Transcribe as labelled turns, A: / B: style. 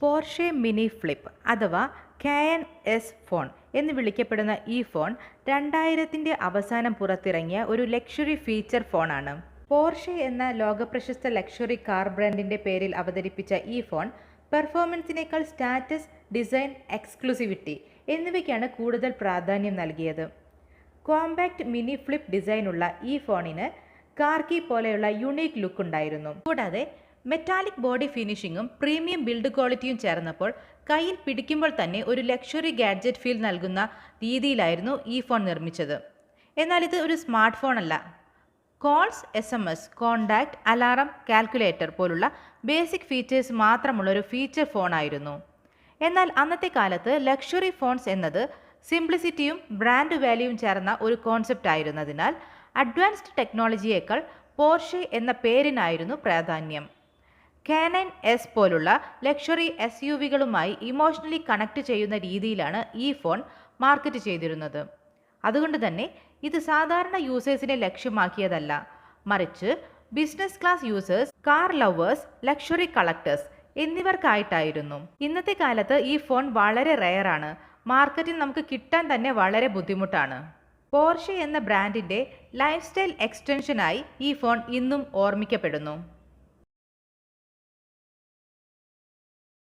A: Porsche mini flip അഥവാ കയൻ S phone എന്ന് വിളിക്കപ്പെടുന്ന ഈ ഫോൺ 2000-ന്റെ അവസാനം പുറത്തിറങ്ങിയ ഒരു ലക്ഷറി ഫീച്ചർ ഫോണാണ്. പോർഷെ എന്ന ലോകപ്രശസ്ത ലക്ഷറി കാർ ബ്രാൻഡിന്റെ പേരിൽ അവതരിപ്പിച്ച ഈ ഫോൺ പെർഫോമൻസിനേക്കാൾ സ്റ്റാറ്റസ്, ഡിസൈൻ, എക്സ്ക്ലൂസിവിറ്റി എന്നിവയ്ക്കാണ് കൂടുതൽ പ്രാധാന്യം നൽകിയത്. കോമ്പാക്റ്റ് മിനി ഫ്ലിപ്പ് ഡിസൈനുള്ള ഈ ഫോണിന് കാർക്കി പോലെയുള്ള യുണീക്ക് ലുക്ക് ഉണ്ടായിരുന്നു. കൂടാതെ മെറ്റാലിക് ബോഡി ഫിനിഷിങ്ങും പ്രീമിയം ബിൽഡ് ക്വാളിറ്റിയും ചേർന്നപ്പോൾ കയ്യിൽ പിടിക്കുമ്പോൾ തന്നെ ഒരു ലക്ഷറി ഗാഡ്ജറ്റ് ഫീൽ നൽകുന്ന രീതിയിലായിരുന്നു ഈ ഫോൺ നിർമ്മിച്ചത്. എന്നാൽ ഇത് ഒരു സ്മാർട്ട് ഫോൺ അല്ല. Calls, SMS, contact, alarm, calculator പോലുള്ള ബേസിക് ഫീച്ചേഴ്സ് മാത്രമുള്ള ഒരു ഫീച്ചർ ഫോണായിരുന്നു. എന്നാൽ അന്നത്തെ കാലത്ത് ലക്ഷറി ഫോൺസ് എന്നത് സിംപ്ലിസിറ്റിയും ബ്രാൻഡ് വാല്യൂവും ചേർന്ന ഒരു കോൺസെപ്റ്റ് ആയിരുന്നതിനാൽ അഡ്വാൻസ്ഡ് ടെക്നോളജിയേക്കാൾ പോർഷെ എന്ന പേരിനായിരുന്നു പ്രാധാന്യം. കാനൻ എസ് പോലുള്ള ലക്ഷറി SUVകളുമായി ഇമോഷണലി കണക്ട് ചെയ്യുന്ന രീതിയിലാണ് ഈ ഫോൺ മാർക്കറ്റ് ചെയ്തിരുന്നത്. അതുകൊണ്ട് തന്നെ ഇത് സാധാരണ യൂസേഴ്സിനെ ലക്ഷ്യമാക്കിയതല്ല, മറിച്ച് business class users, car lovers, luxury collectors എന്നിവർക്കായിട്ടായിരുന്നു. ഇന്നത്തെ കാലത്ത് ഈ ഫോൺ വളരെ റെയറാണ്. മാർക്കറ്റിൽ നമുക്ക് കിട്ടാൻ തന്നെ വളരെ ബുദ്ധിമുട്ടാണ്. പോർഷെ എന്ന ബ്രാൻഡിന്റെ ലൈഫ് സ്റ്റൈൽ എക്സ്റ്റൻഷനായി ഈ ഫോൺ ഇന്നും ഓർമ്മിക്കപ്പെടുന്നു.